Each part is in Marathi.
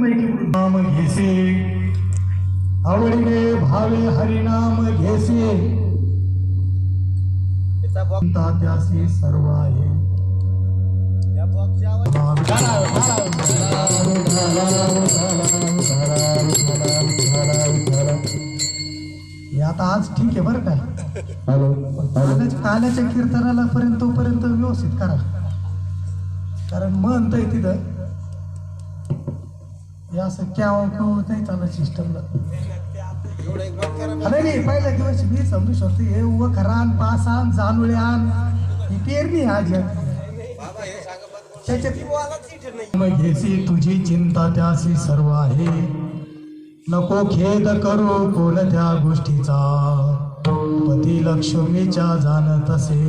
नाम घेसे आवडीने भावे हरिनाम घेसे तात्यासी सर्व आहे आता आज ठीक आहे बरं का. काल्याच्या कीर्तनाला तोपर्यंत व्यवस्थित करा, कारण म्हणतंय तिथं या असं क्या नाही चालत सिस्टमला. नाही पहिल्या दिवस मी समजू शकतो हे वखरान पासान जानुळ्यान ही पेरणी आज घेसी तुझी चिंता त्यासी सर्व आहे. नको खेद करू कोणत्या गोष्टीचा पती लक्ष्मीच्या जाणत असे.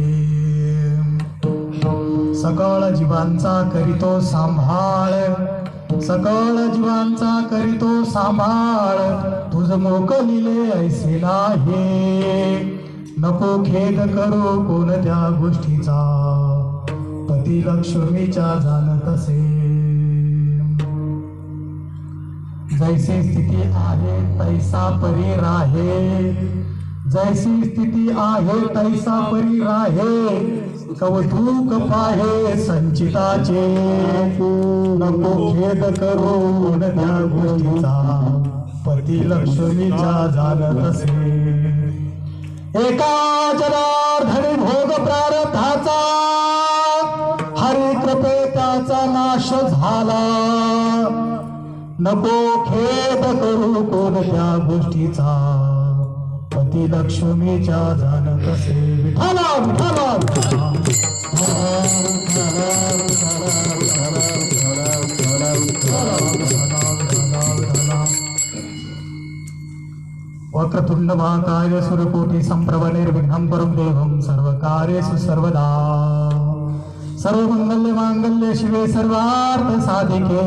सकळ जीवांचा करीतो सांभाळ, सकळ जीवांचा करीतो सांभाळ, तुझ मोकलिले ऐसे नाही. नको खेद करू कोणत्या गोष्टीचा पती लक्ष्मीच्या जाणत असे. जैसी स्थिती आहे तैसा परी राहे, जैसी स्थिती आहे तैसा परी राहे. कौतुक पाहे संचिताचे, नको खेद करू कोणत्या गोष्टीचा पती लक्ष्मीच्या जाणत असे. एका जनार्दनी भोग प्रारब्धाचा हरी कृपे त्याचा नाश झाला. नको खेद करू कोणत्या गोष्टीचा पती लक्ष्मीच्या जाणत असे. विठाला विठाला वक्रतुंड महाकाय सूर्यकोटि संप्रभ निर्विघ्नं कुरु देवं सर्वकार्येषु सर्वदा. सर्वमंगल्य मांगल्य शिवे सर्वार्थ साधिके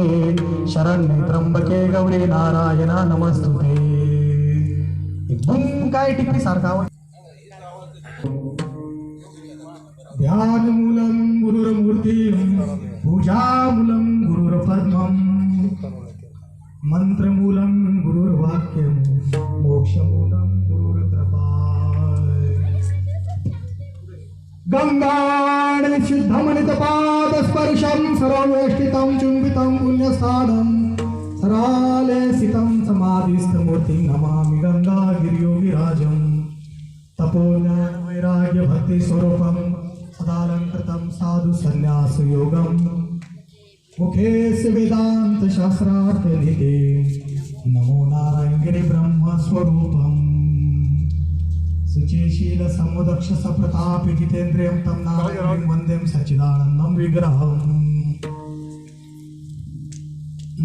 शरण्ये त्र्यंबके गौरी नारायणा नमस्तुते. एकदम काय टिप्पी सारखा ध्यानमूलं गुरुर्मूर्तिं पूजामूलं गुरुर्पद्मं मंत्रमूलं गुरुर्वाक्यं मोक्षमूलं गुरुर्कृपा. गंगाण शुद्धमनितपादस्पर्शं सर्ववेष्टितं चुंबितं पुण्यस्थानं सरालेसितं समाधिस्थमूर्तिं नमामि गंगागिर्योगिराजं. तपोज्ञान वैराग्य भक्ति स्वरूपं सदालंकृतं साधु संन्यास योगं. मुखेस्य वेदांत शास्त्रार्थ निधे नमो नारायण ब्रह्म स्वरूपम्. सुचेशील समुदक्ष सप्रतापि जितेन्द्रियं तं नारायणं वन्दें सच्चिदानन्दं विग्रहम्.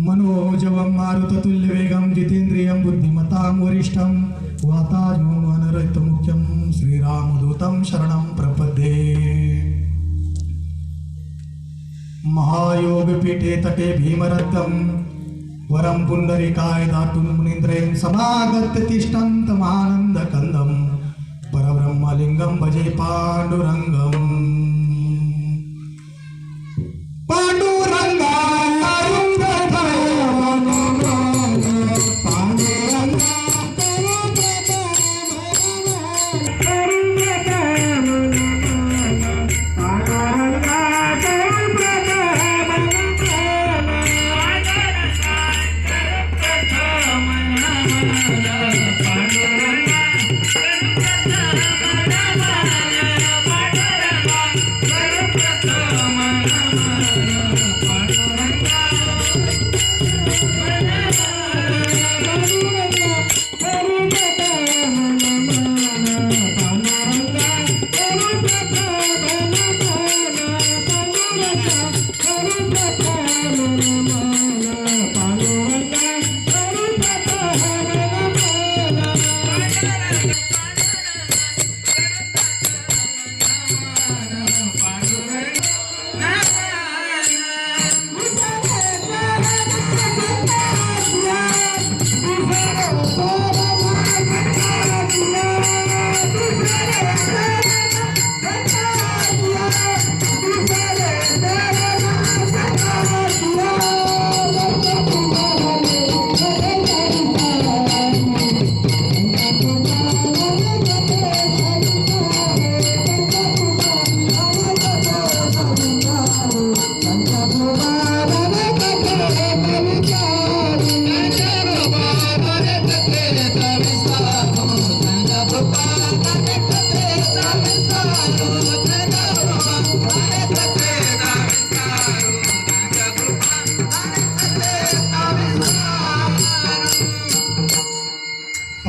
मनोजवं मारुततुल्यवेगं जितेन्द्रियं बुद्धिमतां वरिष्ठं वातात्मनरहितमुख्यं श्रीरामदूतं शरणं प्रपद्ये. महायोगपीठे तटे भीमरत्नं वरं पुण्डरीकाय दातुं मुनीन्द्रेण समागत्य तिष्ठन्तमानन्दकन्दं परब्रह्मलिङ्गं भजे पाण्डुरङ्गम्.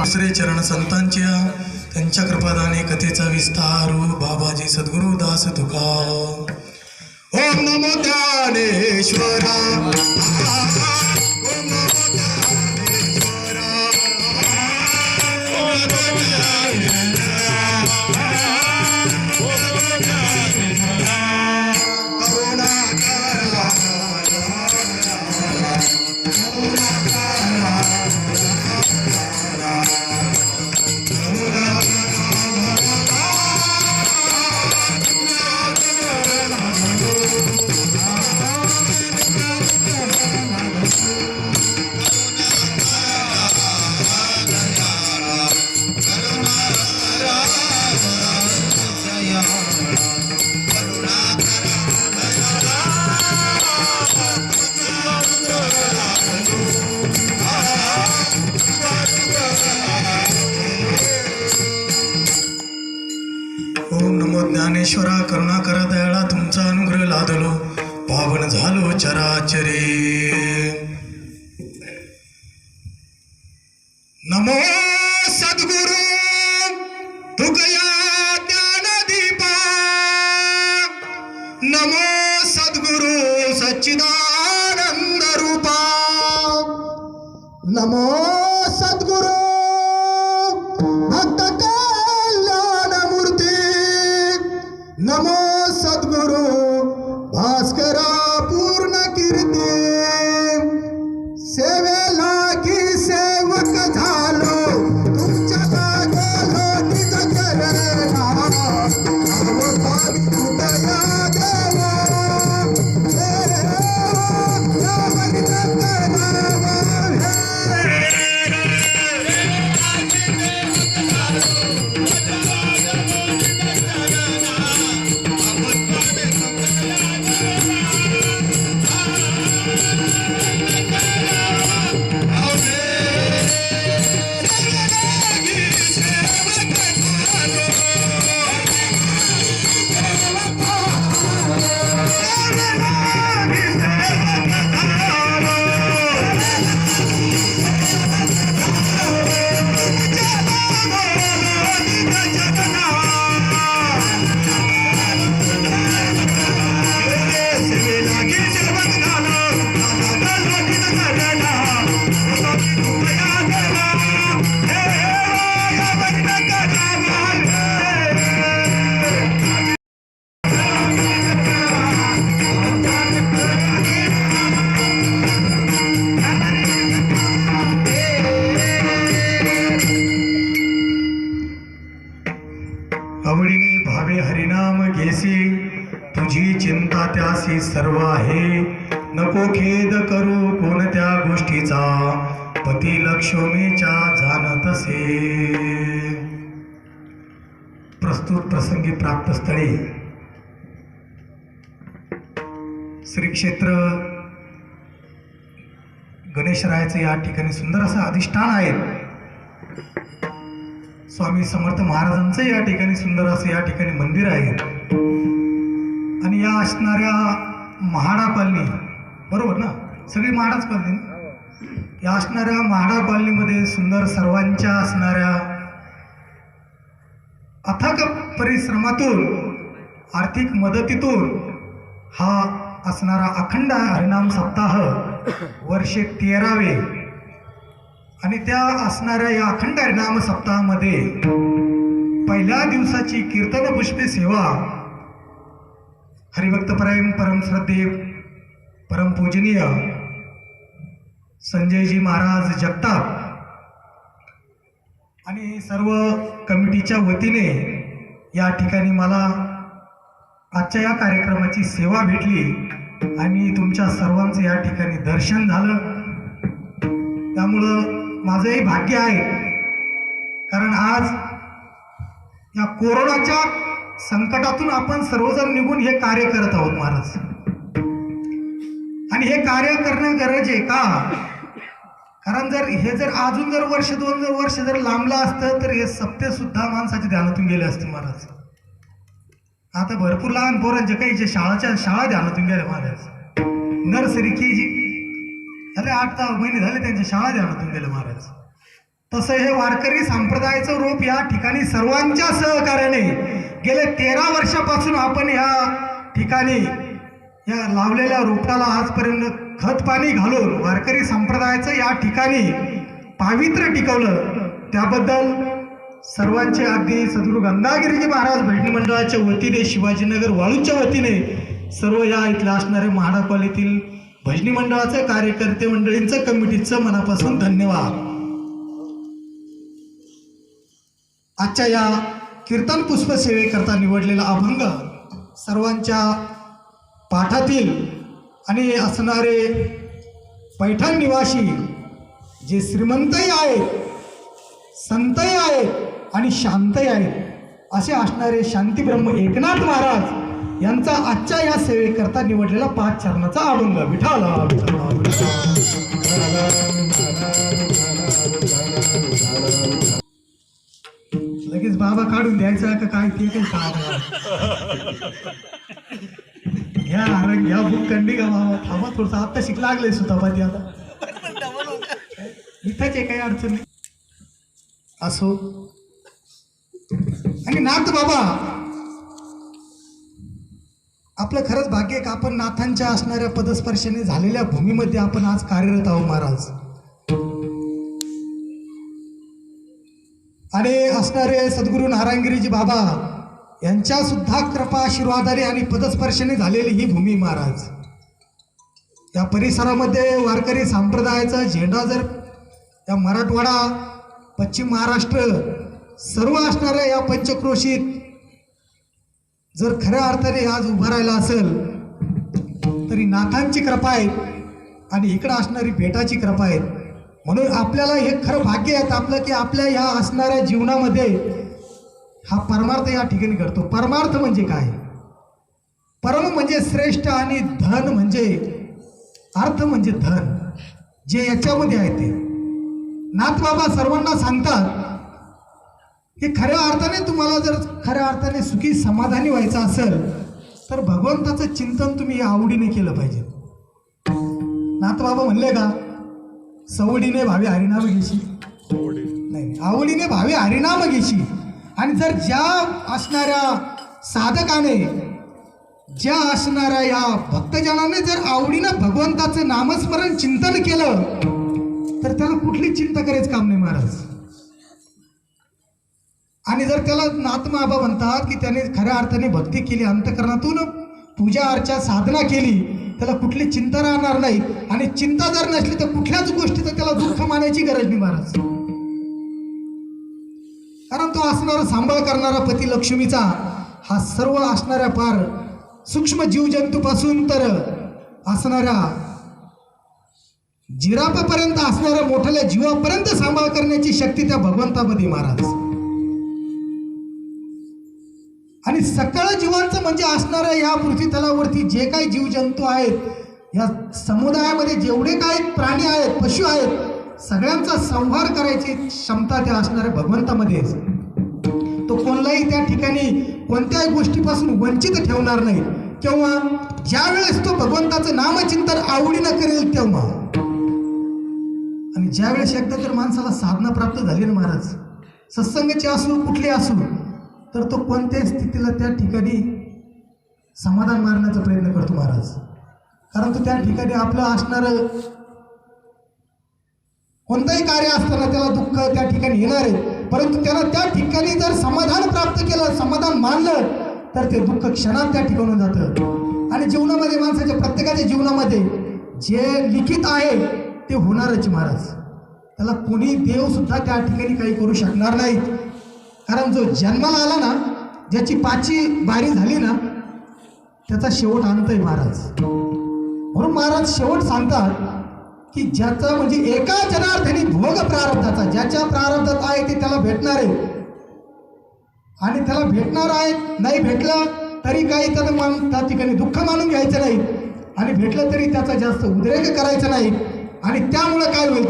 दुसरे चरण संतांच्या त्यांच्या कृपादाने कथेचा विस्तार बाबाजी सद्गुरु दास तुका. ओम नमो ज्ञानेश्वरा. ओम नमो ज्ञानेश्वरा. ओम नमो ज्ञानेश्वरा. करुणा करा. ओम नमो ज्ञानेश्वरा. करुणा करा दयाळा तुमचा अनुग्रह लादलो पावन झालो चराचरे. नमो सद्गुरु तुकया ज्ञानदीपा. नमो सद्गुरु सच्चिदानंद रूपा. नमो सद्गुरु भक्त कल्याण मूर्ती. नमो सद्गुरु भास्करा पूर्ण कीर्ती. सेवेला की सेवक झालो तुमच्या लागलो निज चरणा. अवतारी तुझ्या देवा. आवडीने भावे हरिनाम घेसी तुझी चिंता त्यासी सर्व आहे. नको खेद करू कोणत्या गोष्टीचा पती लक्ष्मीच्या जाणतसे. प्रस्तुत प्रसंगी प्राप्त स्थळे श्री क्षेत्र गणेशरायाचे या ठिकाणी सुंदर असं अधिष्ठान आहे. स्वामी समर्थ महाराजांचं या ठिकाणी सुंदर असं या ठिकाणी मंदिर आहे. आणि या असणाऱ्या महाडा कॉलनी, बरोबर ना, सगळी महाडाच कॉलनी. या असणाऱ्या महाडा कॉलनीमध्ये सुंदर सर्वांच्या असणाऱ्या अथक परिश्रमातून आर्थिक मदतीतून हा असणारा अखंड हरिनाम सप्ताह वर्षे 13वे आणि त्या असणाऱ्या या अखंड हरिनाम सप्ताहामध्ये पहिल्या दिवसाची कीर्तन पुष्पे सेवा हरिभक्त परम श्रद्धेय परम पूजनीय संजयजी महाराज जगताप आणि सर्व कमिटीच्या वतीने या ठिकाणी मला आजच्या या कार्यक्रमाची सेवा भेटली आणि तुमच्या सर्वांचं या ठिकाणी दर्शन झालं. त्यामुळं माझंही भाग्य आहे, कारण आज या कोरोनाच्या संकटातून आपण सर्वजण निघून हे कार्य करत आहोत महाराज. आणि हे कार्य करणं गरज आहे का? कारण जर अजून वर्ष 2 वर्ष लांबलं असतं तर हे सप्ते सुद्धा माणसाच्या ध्यानातून गेले असते महाराज. आता भरपूर लहान पोरांचे काही जे शाळा ध्यानातून गेल्या महाराज. नर्सरी KG झाले 8-10 महिने झाले त्यांच्या शाळा ध्यानातून गेल्या महाराज. तसं हे वारकरी संप्रदायाचं रूप या ठिकाणी सर्वांच्या सहकार्याने गेले 13 वर्षापासून आपण या ठिकाणी या लावलेल्या रोपाला आजपर्यंत खत पाणी घालून वारकरी संप्रदायाचं या ठिकाणी पावित्र्य टिकवलं. त्याबद्दल सर्वांचे अगदी सद्गुरू गंगागिरीजी महाराज भजनी मंडळाच्या वतीने, शिवाजीनगर वाळूच्या वतीने, सर्व या इथल्या असणाऱ्या म्हाडा कॉलेजतील भजनी मंडळाचे कार्यकर्ते मंडळींचं, कमिटीचं मनापासून धन्यवाद. आजच्या या कीर्तन पुष्प सेवेकरता निवडलेला अभंग सर्वांच्या पाठातील आणि असणारे पैठण निवासी जे श्रीमंतही आहेत, संतही आहेत आणि शांतही आहेत असे असणारे शांतीब्रह्म एकनाथ महाराज यांचा आजच्या या सेवेकरता निवडलेला 5 चरणाचा अभंग. विठाला विठाला लगेच बाबा काढून द्यायचा का काय ते काही काम या बुक कंडी का बाबा, थांबा थोडस, आता शिक लागले सुतापाती, आता इथंच आहे, काही अडचण नाही. असो. आणि नाथ बाबा आपलं खरंच भाग्य आहे का आपण नाथांच्या असणाऱ्या पदस्पर्शाने झालेल्या भूमीमध्ये आपण आज कार्यरत आहोत महाराज. आणि असणारे सद्गुरू नारायणगिरीजी बाबा यांच्या सुद्धा कृपा आशीर्वादाने आणि पदस्पर्शाने झालेली ही भूमी महाराज. या परिसरामध्ये वारकरी संप्रदायाचा झेंडा जर या मराठवाडा, पश्चिम महाराष्ट्र सर्व असणाऱ्या या पंचक्रोशीत जर खऱ्या अर्थाने आज उभा राहिला असेल तरी नाथांची कृपा आहे आणि इकडं असणारी भेटाची कृपा आहे. म्हणून आपल्याला हे खरं भाग्य आहे आपलं की आपल्या ह्या असणाऱ्या जीवनामध्ये हा परमार्थ या ठिकाणी घडतो. परमार्थ म्हणजे काय? परम म्हणजे श्रेष्ठ आणि धन म्हणजे अर्थ म्हणजे धन, जे याच्यामध्ये आहे ते. नाथबाबा सर्वांना सांगतात की खऱ्या अर्थाने तुम्हाला जर खऱ्या अर्थाने सुखी समाधानी व्हायचं असेल तर भगवंताचं चिंतन तुम्ही आवडीने केलं पाहिजे. नाथबाबा म्हणले का सवडीने भावे हरिनाम घेशी? नाही, आवडीने भावे हरिनाम घेशी. आणि जर ज्या असणाऱ्या साधकाने, ज्या असणाऱ्या या भक्तजनाने जर आवडीनं भगवंताचं नामस्मरण चिंतन केलं तर त्याला कुठली चिंता करायचं काम नाही महाराज. आणि जर त्याला नाथबाबा म्हणतात की त्याने खऱ्या अर्थाने भक्ती केली, अंतकरणातून पूजा अर्चा साधना केली, त्याला कुठली चिंता राहणार नाही. आणि चिंता जर नसली तर कुठल्याच गोष्टीचं त्याला दुःख मानायची गरज नाही महाराज. कारण तो असणारा सांभाळ करणारा पती लक्ष्मीचा हा सर्व असणाऱ्या फार सूक्ष्म जीवजंतूपासून तर असणाऱ्या जिरापापर्यंत असणाऱ्या मोठ्या जीवापर्यंत सांभाळ करण्याची शक्ती त्या भगवंतामध्ये महाराज. आणि सकळ जीवांचं म्हणजे असणाऱ्या या पृथ्वीतलावरती जे काही जीवजंतू आहेत, या समुदायामध्ये जेवढे काही प्राणी आहेत, पशु आहेत, सगळ्यांचा संहार करायची क्षमता त्या असणाऱ्या भगवंतामध्ये. तो कोणलाही त्या ठिकाणी कोणत्याही गोष्टीपासून वंचित ठेवणार नाही. किंवा ज्या वेळेस तो भगवंताचं नामचिंतन आवडीनं करेल तेव्हा. आणि ज्या वेळेस एकदा जर माणसाला साधना प्राप्त झाली ना महाराज, सत्संगाची असू कुठली असू, तर तो कोणत्याही स्थितीला त्या ठिकाणी समाधान मारण्याचा प्रयत्न करतो महाराज. कारण तो त्या ठिकाणी आपलं असणारं कोणतंही कार्य असताना त्याला दुःख त्या ठिकाणी येणार आहे, परंतु त्याला त्या ठिकाणी जर समाधान प्राप्त केलं, समाधान मानलं, तर ते दुःख क्षणात त्या ठिकाणून जातं. आणि जीवनामध्ये माणसाच्या प्रत्येकाच्या जीवनामध्ये जे लिखित आहे ते होणारच महाराज. त्याला कोणी देव सुद्धा त्या ठिकाणी काही करू शकणार नाही. कारण जो जन्माला आला ना, ज्याची पाची बारी झाली ना, त्याचा शेवट आणतोय महाराज. म्हणून महाराज शेवट सांगतात की ज्याचा म्हणजे एका जनार्दनी भोग प्रारब्धाचा, ज्याच्या प्रारब्धात आहे ते त्याला भेटणार आहे. आणि त्याला भेटणार आहे, नाही भेटलं तरी काही त्यानं त्या ठिकाणी दुःख मानून घ्यायचं नाही. आणि भेटलं तरी त्याचा जास्त उद्रेक करायचा नाही. आणि त्यामुळं काय होईल,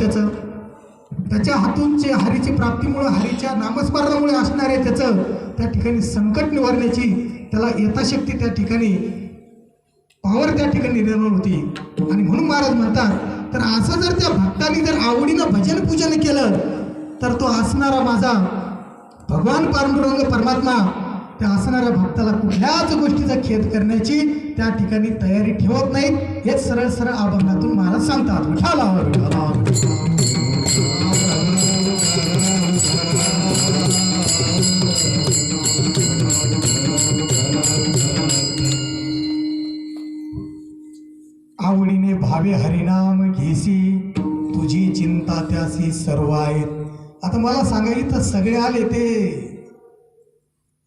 त्याच्या हातूनचे हरीची प्राप्तीमुळं, हरीच्या नामस्मरणामुळे असणारे त्याचं त्या ठिकाणी संकट निवारण्याची त्याला यथाशक्ती त्या ठिकाणी पावर त्या ठिकाणी निर्माण होती. आणि म्हणून महाराज म्हणतात, तर असं जर त्या भक्तांनी जर आवडीनं भजन पूजन केलं तर तो असणारा माझा भगवान पांडुरंग परमात्मा त्या असणाऱ्या भक्ताला कुठल्याच गोष्टीचा खेद करण्याची त्या ठिकाणी तयारी ठेवत नाही. हेच सरळ सरळ अभंगातून महाराज सांगतात. विठाला विठाला आवडीने भावे हरिनाम घेसी तुझी चिंता त्यासी सर्व आहेत. आता मला सांगा इथं सगळे आले ते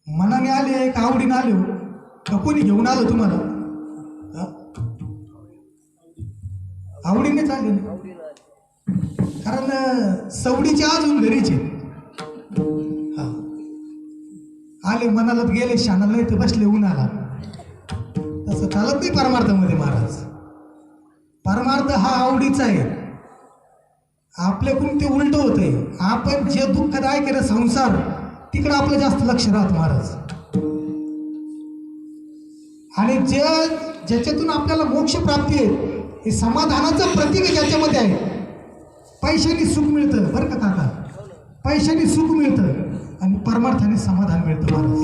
मनाने आले का आवडीने आले हो का कोणी घेऊन आलं तुम्हाला? आवडीनेच आले ना, कारण सवडीचे अजून घरीचे आले मनाला गेले शानाला नाही तर बसले उन्हाला. तसं चालत नाही परमार्थामध्ये महाराज. परमार्थ हा आवडीचा आहे. आपल्याकडून ते उलट होतंय. आपण जे दुःखदायक आहे ना संसार तिकडं आपलं जास्त लक्ष राहत महाराज. आणि ज्याच्यातून आपल्याला मोक्ष प्राप्ती आहे हे समाधानाचं प्रतीक ज्याच्यामध्ये आहे. पैशाने सुख मिळतं बरं का काका, पैशाने सुख मिळतं आणि परमार्थाने समाधान मिळतं महाराज.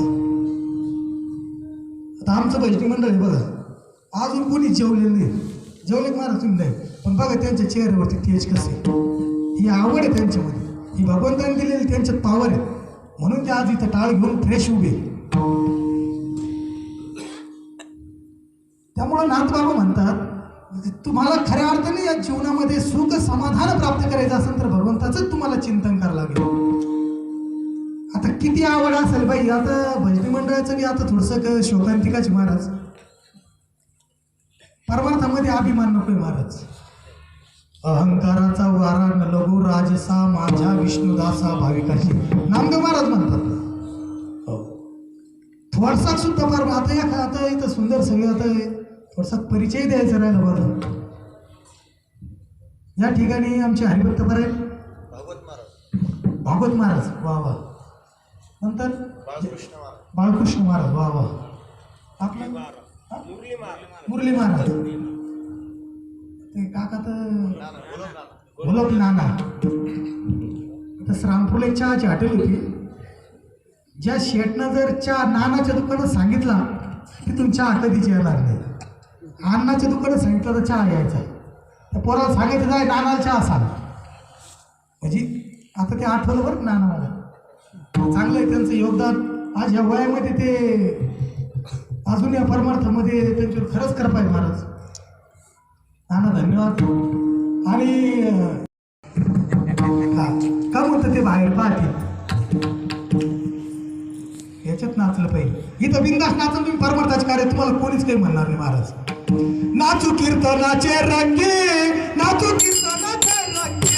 आता आमचं भजनी मंडळ आहे बघा, अजून कोणी जेवलेलं नाही. जेवले महाराज तुम्ही नाही, पण बघा त्यांच्या चेहऱ्यावरती तेज कसे, ही आवड आहे त्यांच्यामध्ये, ही भगवंताने दिलेली त्यांच्यात पावर आहे. म्हणून ते आज इथं टाळ घेऊन फ्रेश उभे. त्यामुळं नाथबाबा म्हणतात तुम्हाला खऱ्या अर्थाने या जीवनामध्ये सुख समाधान प्राप्त करायचं असेल तर भगवंताचंच तुम्हाला चिंतन करावं लागेल. आता किती आवड असेल बाई. आता भजनी मंडळाचं बी आता थोडंसं शोकांतिकाच महाराज. परमार्थामध्ये अभिमान नकोय महाराज. अहंकाराचा वारा न लघु राजसा माझ्या विष्णुदासा भाविकाशी नामदेव महाराज म्हणतात. थोडसा सुद्धा परम आता इथं सुंदर सगळे आता थोडसा परिचय द्यायचा राहिला बघा. या ठिकाणी आमचे हरिभक्त परायण भागवत महाराज वा वा, नंतर बाळकृष्ण महाराज वा वा, आपलं मुरली महाराज, ते काका तर बोलत नाना. तसं रामपूरला एक चहाची हॉटेल होती. ज्या शेटनं जर चहा नानाच्या दुकानात सांगितला तिथून चहा कधीच येणार नाही. अण्णाच्या दुकानात सांगितलं तर चहा यायचा. त्या पोराला सांगायचं जाय नानाला चहा सांग, म्हणजे आता ते आठवलं बरं नाना मला. चांगलं आहे त्यांचं योगदान. आज या वयामध्ये ते अजून या परमार्थामध्ये त्यांच्यावर खरंच कृपा आहे महाराज. नाना धन्यवाद. आणि का म्हणतं ते बाहेर पाहते याच्यात नाचलं पाहिजे. इथं बिंदास नाचून तुम्ही परमार्थाचे कार्य तुम्हाला कोणीच काही म्हणणार नाही महाराज. नाचू कीर्तनाचे रंगी, नाचू कीर्तनाचे रंगी,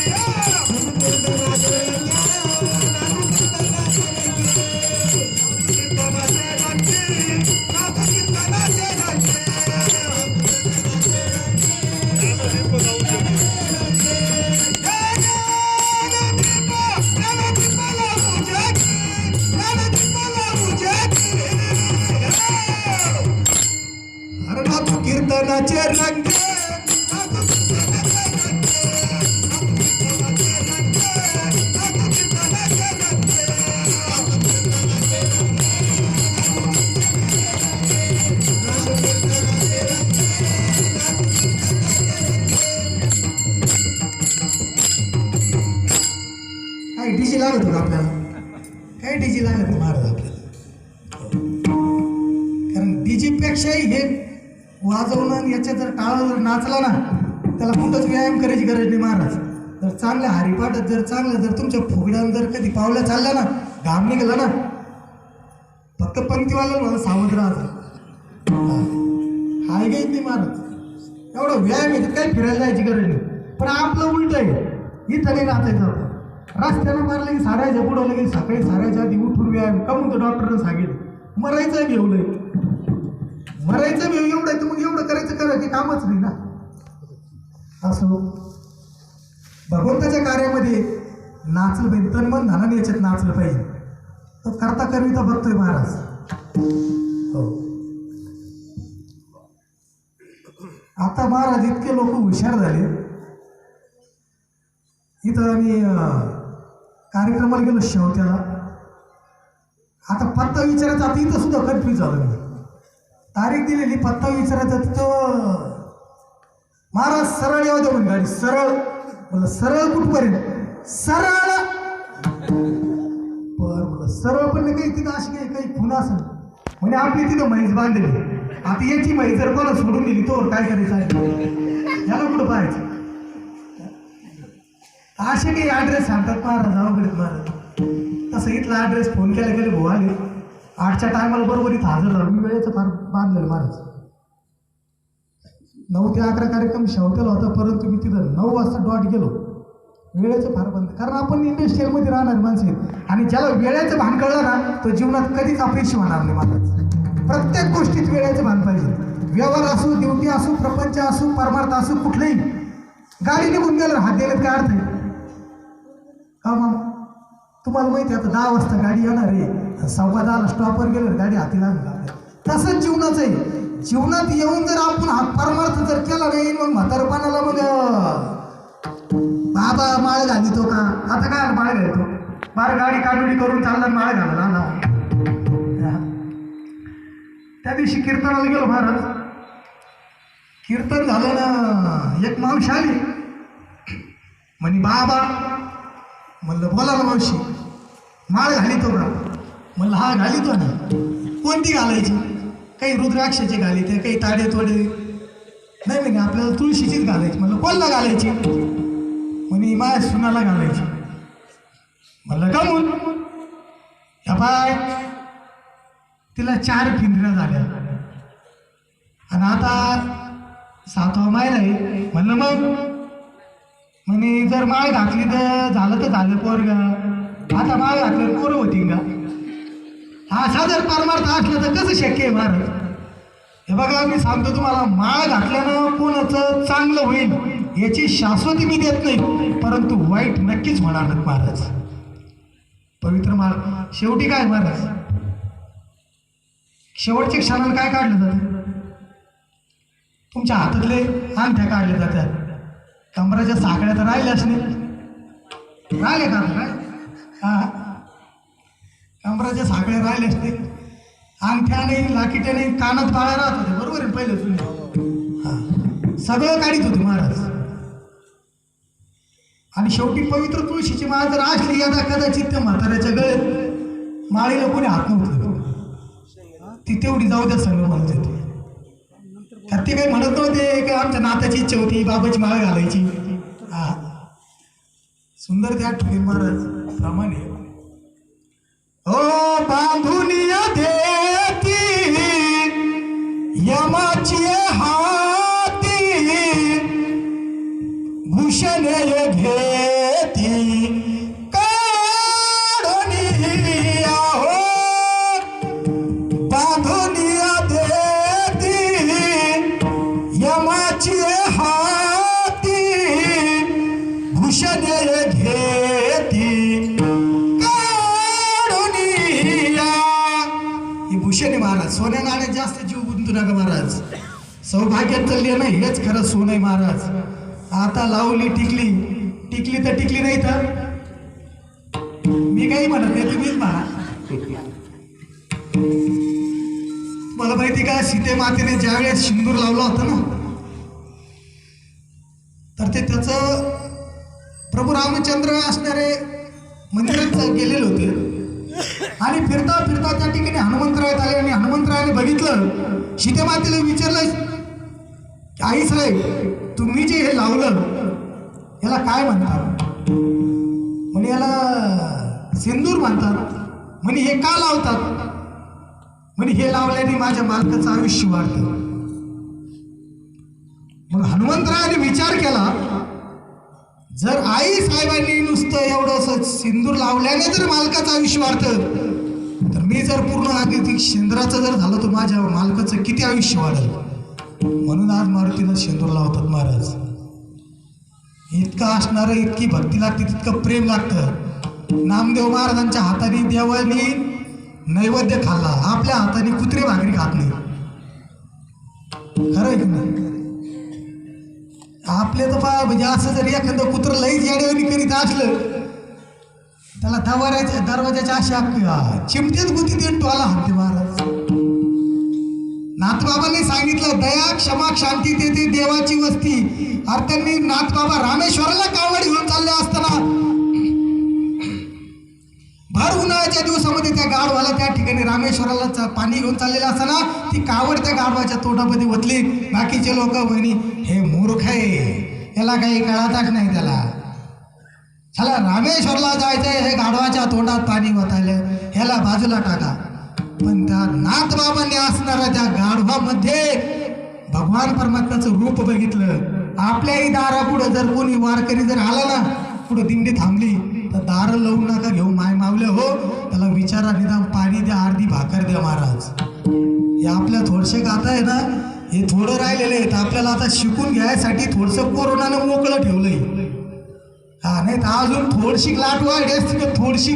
कीर्तनाचे रंग काय डीजी लागत होतं आपल्याला, काय डीजी लागत नाही महाराज आपल्याला. कारण डीजी पेक्षाही हे वाजवणं आणि याच्यात जर टाळा जर नाचला ना त्याला कुठंच व्यायाम करायची गरज नाही महाराज. जर चांगल्या हरिपाठात जर चांगलं जर तुमच्या फुगड्यानं जर कधी पावल्या चालल्या ना घाम निघाला ना फक्त पंक्तीवाल्याला मला सावध राहायचं. हाय घेत नाही महाराज. एवढं व्यायाम आहे काही फिरायला जायची गरज नाही. पण आपलं उलट आहे, इथं नाही नाचायचं. आपण रस्त्यानं मारलं की सारायच्या पुढं लगेच सकाळी सारायच्या आधी उठून व्यायाम का म्हणतो डॉक्टरनं सांगितलं. मरायचं घेऊलंय, मरायचं वेळ एवढं आहे तर मग एवढं करायचं की कामच नाही ना. असं भगवंताच्या कार्यामध्ये नाचलं पाहिजे, तन मन धनाने याच्यात नाचलं पाहिजे. तो करता कविता बघतोय महाराज. हो आता महाराज इतके लोक हुशार झाले. इथं आम्ही कार्यक्रमाला गेलो शेवट्याला. आता पत्ता विचारायचा, आता इथं सुद्धा कन्फ्यूज झालो मी. तारीख दिलेली, पत्ता विचारायचा, तिथं महाराज सरळ येऊ दे म्हणे गाडी. सरळ म्हणलं सरळ कुठपर्यंत? सरळ. बरं म्हणलं सरळ पण नाही, काही तिथं अशी काही खुणा असेल म्हणजे आपली तिथं म्हैस बांधली. आता याची म्हैस जर कोणा सोडून दिली तो काय करायचं आहे, याला कुठं पाहायचं. असे काही ॲड्रेस सांगतात महाराज, अवघडीत महाराज. तसं इथला ॲड्रेस फोन केला गेले भाऊ आले 8च्या टायमाला बरोबर इथं हजर झालो. मी वेळेचं फार बांधलेलं महाराज. 9 ते 11 कार्यक्रम शेवटेला होता, परंतु मी तिथं 9 वाजता डॉट गेलो. वेळेचं फार बंद, कारण आपण इंडस्ट्रीयलमध्ये राहणार माणसं आहेत आणि ज्याला वेळेचं भान कळलं ना तो जीवनात कधीच अपयशी होणार नाही महाराज. प्रत्येक गोष्टीत वेळेचं भान पाहिजे. व्यवहार असो, ड्युटी असो, प्रपंच असो, परमार्थ असो, कुठलंही. गाडी निघून गेलं हात दिलेत काय अर्थ आहे का मामा? तुम्हाला माहिती आहे आता 10 वाजता गाडी येणार आहे, 10:15 स्टॉपवर गेलं गाडी हाती लागली. तसंच जीवनाचं आहे. जीवनात येऊन जर आपण हा परमार्थ जर केला नाही, मग म्हातारपणाला मग बाबा माळ घालितो का? आता काय माळ घालतो? बार गाडी काढुडी करून चालला माळ घालला ना. त्या दिवशी कीर्तनाला गेलो महाराज. कीर्तन झालं ना, एक मावशी आली म्हणे बाबा. म्हणलं बोला ना मावशी, माळ घालितो का? म्हणलं हा घालितो ना. कोणती घालायची? काही रुद्राक्षाची घालीते, काही ताडे तोडे. नाही म्हणे आपल्याला तुळशीचीच घालायची. म्हणलं कोणला घालायची? म्हणे माझ्या सुनाला घालायची. म्हणलं का म्हणून? या बाय तिला 4 फिंदऱ्या झाल्या आणि आता 7वा महिना आहे. म्हणलं मग? म्हणे जर माळ घातली तर झालं पोरगा. आता माळ घातल्यावर पोरं होती का? असा जर परमार्थ असला तर कसं शक्य आहे महाराज? हे बघा मी सांगतो तुम्हाला, माळ घातल्यानं कोणाचं चांगलं होईल याची शाश्वती मी देत नाही, परंतु वाईट नक्कीच होणार नाही महाराज. पवित्र माळ शेवटी काय महाराज, शेवटच्या क्षणाला काय काढलं जातं? तुमच्या हातातले अंगठ्या काढले जातात. कमराच्या साखळ्या तर राहिल्याच नाही. राहिले का काय? हा, कमराच्या साखळ्या राहिल्याच नाही. अंगठ्या नाही, लाकिट्या नाही, कानात बाळा राहत होते. बरोबर आहे पहिलं जुने. हा, सगळं काढीत होते महाराज. आणि शेवटी पवित्र तुळशीची माळ जर असली यदा कदाचित त्या म्हाताऱ्याच्या गळ्यात माळीला कोणी हात नव्हतं, ती तेवढी जाऊ द्या सगळं म्हणत होते. ते काही म्हणत नव्हते की आमच्या नात्याची इच्छा होती बाबाची माळ घालायची. हा, सुंदर त्या ठिकाणी महाराज प्रमाणे ओ बांधुनिया देती यमाची हाती भूषणे घेती काढुनिया हो. बांधुनिया देती यमाची हाती भूषणे घेती भूषणे. महाराज सोन्या नाण्यात जास्त जीव गुंतू नका महाराज. सौभाग्यात चालली नाही हेच खरं सोनं आहे महाराज. आता लावली टिकली, टिकली तर टिकली नाही तर मी काही म्हणत नाही, तुम्हीच म्हणा. मला माहिती का, सीते मातेने ज्यावेळेस सिंदूर लावला होता ना, तर ते त्याचं प्रभू रामचंद्र असणारे मंदिरात गेलेले होते आणि फिरता फिरता त्या ठिकाणी हनुमंतरायात आले आणि हनुमंतरायाने बघितलं. सीते मातेला विचारलं, आई साहेब तुम्ही जे हे लावलं याला काय म्हणतात? म्हणे याला सिंदूर म्हणतात. म्हणे हे का लावतात? म्हणे हे लावल्याने माझ्या मालकाचं आयुष्य वाढतं. मग हनुमंतरायाने विचार केला, जर आई साहेबांनी नुसतं एवढं सिंदूर लावल्याने जर मालकाचं आयुष्य वाढतं, तर मी जर पूर्ण अगदी शेंद्राचं जर झालं तर माझ्या मालकाचं किती आयुष्य वाढेल. म्हणून आज मारुतीला शेंदूर लावतात महाराज. इतकं असणारं, इतकी भक्ती लागते, तितकं प्रेम लागतं. नामदेव महाराजांच्या हाताने देवाने नैवेद्य खाल्ला, आपल्या हाताने कुत्रे भाकरी खात नाही. खरं आहे की नाही? आपले तर पहा म्हणजे असं जर एखादं कुत्रं लईच येड्यावानी करीत असलं त्याला दरवाजाच्या अशा चिमटेच गुती देऊन टोला हाणते महाराज. नाथबाबांनी सांगितलं दया क्षमा शांती देते देवाची वस्ती. अरे त्यांनी नाथबाबा रामेश्वराला कावड घेऊन चालले असताना भर उन्हाळ्याच्या दिवसामध्ये त्या गाढवाला त्या ठिकाणी रामेश्वराला पाणी घेऊन चाललेलं असताना ती कावड त्या गाढवाच्या तोंडामध्ये ओतली. बाकीचे लोक म्हणे हे मूर्ख आहे, याला काही कळतच नाही, त्याला रामेश्वरला जायचंय, हे गाढवाच्या तोंडात पाणी ओतायलं, ह्याला बाजूला टाका. पण त्या नाथबाबांनी असणाऱ्या त्या गाढवामध्ये भगवान परमात्म्याचं रूप बघितलं. आपल्याही दारापुढं जर कोणी वारकरी जर आला ना, पुढं दिंडी थांबली तर दार लावून नका घेऊ, माय मावले हो, त्याला विचारा निदान पाणी द्या, अर्धी भाकर द्या महाराज. हे आपल्या थोडसे गाता आहे ना, हे थोडं राहिलेले आहेत. आपल्याला आता शिकून घ्यायसाठी थोडंसं कोरोनानं मोकळं ठेवलंय. हा नाही तर अजून थोडीशी लाट वाढली असती तर थोडीशी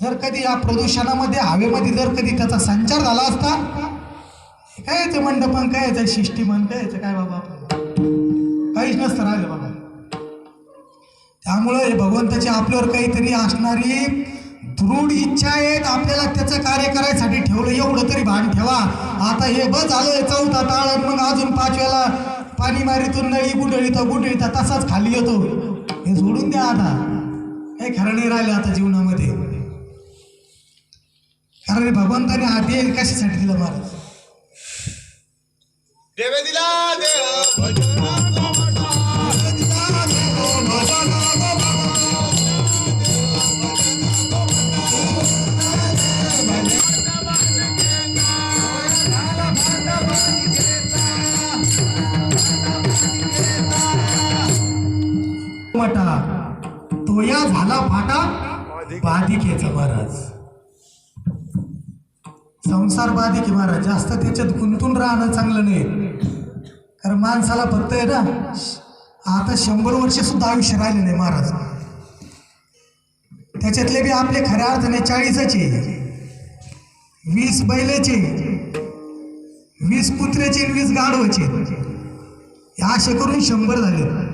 जर कधी या प्रदूषणामध्ये हवेमध्ये जर कधी त्याचा संचार झाला असता, काय याचं मंडपन, काय याचं शिष्टीमन, काय याचं काय बाबा, काहीच नसतं राहिलं बाबा. त्यामुळं हे भगवंताची आपल्यावर काहीतरी असणारी दृढ इच्छा आहेत, आपल्याला त्याचं कार्य करायसाठी ठेवलं, एवढं तरी भान ठेवा. आता हे बस झालं चौथा ताळ, मग अजून 5 वेळा पाणी मारीतून नळी गुंडळीता तसाच खाली येतो. हे सोडून द्या आता, काही खरं नाही राहिले आता जीवनामध्ये. कारण भगवंताने आधी कशासाठी दिलं महाराज? देवे दिला देव भजन तोया झाला फाटा बाधिकेचा महाराज. संसार बाधिके महाराज, जास्त त्याच्यात गुंतून राहणं चांगलं नाही. कारण माणसाला फक्त आहे ना, आता 100 वर्ष सुद्धा आयुष्य राहिले नाही महाराज. त्याच्यातले बी आपले खऱ्या अर्थाने 40चे, 20 बैलेचे, 20 कुत्र्याचे, 20 गाढवाचे, असे करून 100 झाले.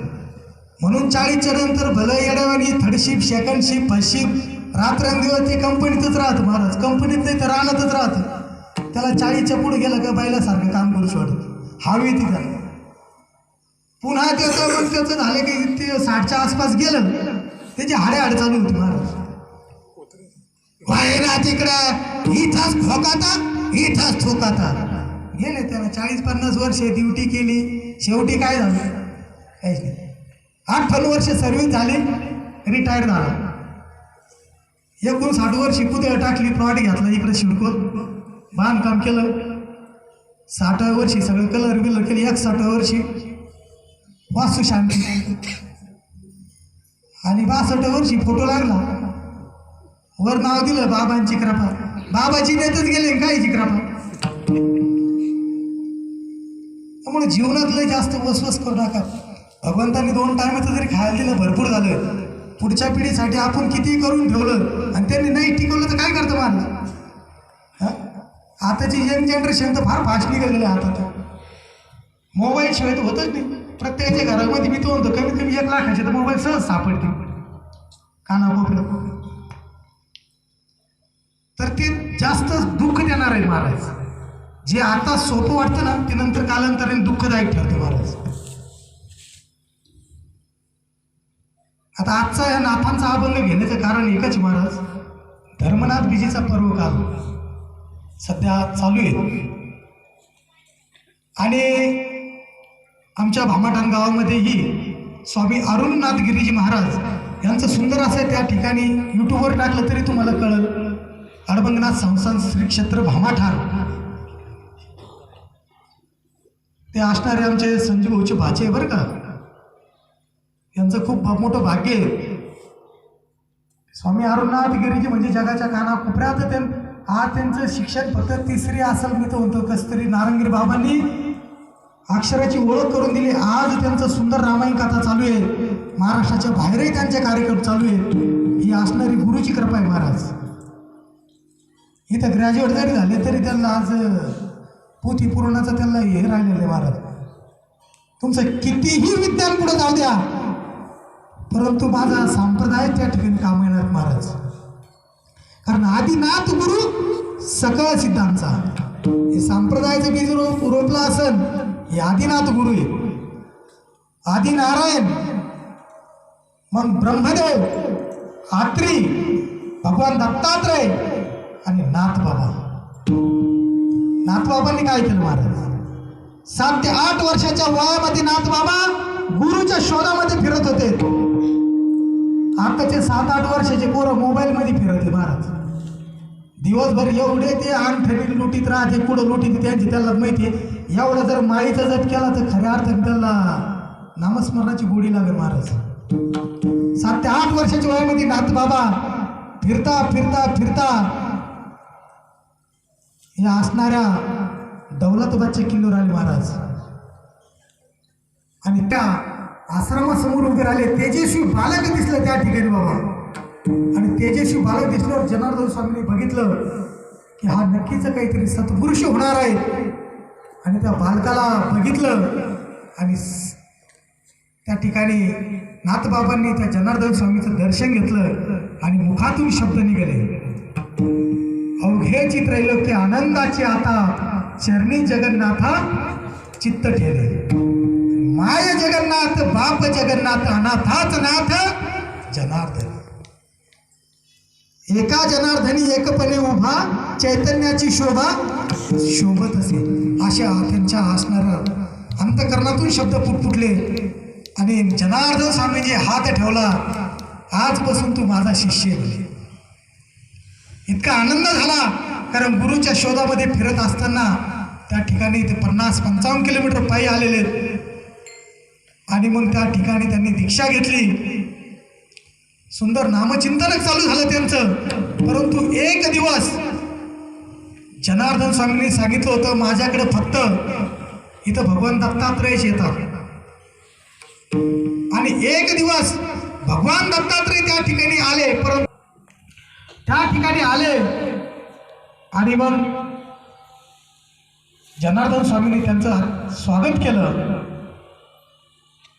म्हणून 40च्या नंतर भलं येड्यावानी थर्डशिप, सेकंड शिप, फर्स्ट शिप, रात्रंदिवस ते कंपनीतच राहतं महाराज. कंपनीत नाही तर रानातच राहतं. त्याला 40च्या पुढे गेलं का बैलासारखं काम करू शकतो, हवी तिथं. पुन्हा त्याचं झालं की ते 60च्या आसपास गेलं, त्याची हाडे चालू होती महाराज. वायरा तिकडं इथंच खोकाता, इथंच थोकाता गेले. त्याला 40-50 वर्ष ड्युटी केली, शेवटी काय झालं? काहीच नाही. 58 वर्ष सर्व्हिस झाली, रिटायर झाला. 59 वर्षी कुदळ टाकली, प्लॉट घेतला इकडे शिडको, बांधकाम केलं. 60 वर्षी सगळं कलर बिलर केली. 61 वर्षी वास्तू शांती आणि 62 वर्षी फोटो लागला. वर नाव दिलं बाबांची कृपा. बाबाची नेतच गेले, कायची कृपा. त्यामुळे जीवनातलं जास्त वसवस करू नका. भगवंतांनी 2 टायमाचं जरी खायला दिलं भरपूर झालं. पुढच्या पिढीसाठी आपण कितीही करून ठेवलं आणि त्यांनी नाही टिकवलं तर काय करतं माणूस? आताची यंग जनरेशन तर फार फास्ट निघालेलं आहे. आता मोबाईल शिवाय तर होतच नाही. प्रत्येकाच्या घरामध्ये मी तो म्हणतो कमीत कमी 1 लाखाचे तर मोबाईल सहज सापडते कानाकोपऱ्यात. तर ते जास्त दुःख देणार आहे महाराज. जे आता सोपं वाटतं ना, ते नंतर कालांतराने दुःखदायक ठरतं महाराज. आता आजचा या नाथांचा अभंग घेण्याचं कारण एकच महाराज, धर्मनाथ बीजीचा पर्व काल सध्या चालू आहे आणि आमच्या भामाठाण गावामध्येही स्वामी अरुणनाथ गिरीजी महाराज यांचं सुंदर असं त्या ठिकाणी यूट्यूबवर टाकलं तरी तुम्हाला कळलं. अडबंगनाथ संस्थान श्री क्षेत्र भामाठाण ते असणारे आमचे संजू भाऊचे भाचे बरं का. यांचं खूप मोठं भाग्य आहे. स्वामी अरुणनाथ गिरीजी म्हणजे जगाच्या कानाकोपऱ्यात आज त्यांचं शिक्षण फक्त 3री असेल मी तो म्हणतो. कसतरी नारंगीर बाबांनी अक्षराची ओळख करून दिली. आज त्यांचं सुंदर रामायण कथा चालू आहे. महाराष्ट्राच्या बाहेरही त्यांचे कार्यक्रम चालू आहेत. ही असणारी गुरुची कृपा आहे महाराज. इथं ग्रॅज्युएट जरी झाले तरी त्यांना आज पोथी पुराणाचं त्यांना हे राहिलेलं आहे महाराज. तुमचं कितीही विज्ञान पुढे जाऊ द्या, परंतु माझा संप्रदाय त्या ठिकाणी काम येणार. महाराज. कारण आदिनाथ गुरु सकळ सिद्धांचा, हे संप्रदायाचं बीज रोपला असन हे आदिनाथ गुरु आहे. आदि नारायण, मग ब्रह्मदेव, आत्री, भगवान दत्तात्रय आणि नाथबाबा. नाथबाबांनी काय केलं महाराज? 7 ते 8 वर्षाच्या वयामध्ये नाथबाबा गुरुच्या शोधामध्ये फिरत होते. आताचे 7-8 वर्षाचे पोरं मोबाईल मध्ये फिरते महाराज. दिवसभर एवढे ते अंगठणी लुटीत राहते, कुठं लुटीत त्यांची त्याला माहिती. एवढा जर माईचा जप केला तर खऱ्या अर्थाने त्याला नामस्मरणाची गोडी लागेल महाराज. 7 ते 8 वर्षाच्या वयामध्ये नाथबाबा फिरता फिरता फिरता या असणाऱ्या दौलताबादच्या किल्ल्यावर आले महाराज. आणि त्या आश्रमासमोर उभे राहिले. तेजस्वी बालक दिसलं त्या ठिकाणी बाबा. आणि तेजस्वी बालक दिसल्यावर जनार्दन स्वामींनी बघितलं की हा नक्कीच काहीतरी सत्पुरुष होणार आहे. आणि त्या बालकाला बघितलं आणि त्या ठिकाणी नाथबाबांनी त्या जनार्दन स्वामीचं दर्शन घेतलं आणि मुखातून शब्द निघाले, अवघे चित्रैलोक्य आनंदाचे आता चरणी जगन्नाथा चित्त ठेले. माय जगन्नाथ बाप जगन्नाथ अनाथाच नाथ जनार्दन. एका जनार्दनी एकपणे उभा चैतन्याची शोभा शोभत असे. अशा त्यांच्या असणाऱ्या अंतकरणातून शब्द फुटफुटले. आणि जनार्दन स्वामींनी हात ठेवला, आजपासून तू माझा शिष्य आहे. इतका आनंद झाला कारण गुरुच्या शोधामध्ये फिरत असताना त्या ठिकाणी ते 50-55 किलोमीटर पायी आलेले. आणि मग त्या ठिकाणी त्यांनी दीक्षा घेतली. सुंदर नामचिंतनक चालू झालं त्यांचं. परंतु एक दिवस जनार्दन स्वामींनी सांगितलं होतं, माझ्याकडे फक्त इथं भगवान दत्तात्रयच येतात. आणि एक दिवस भगवान दत्तात्रय त्या ठिकाणी आले. परंतु त्या ठिकाणी आले आणि मग जनार्दन स्वामींनी त्यांचं स्वागत केलं,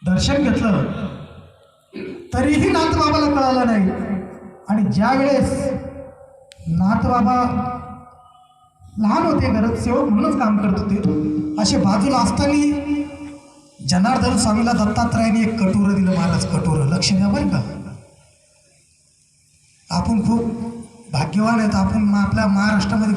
दर्शन घेतलं. तरीही नाथबाबाला कळालं नाही. आणि ज्या वेळेस नाथबाबा लहान होते, घरात सेवक म्हणूनच काम करत होते, असे बाजूला असताना जनार्दन स्वामीला दत्तात्रयाने एक कटोरं दिलं महाराज. कटोरं, लक्ष द्या बरं का. आपण खूप भाग्यवान आहेत. आपण आपल्या महाराष्ट्रामध्ये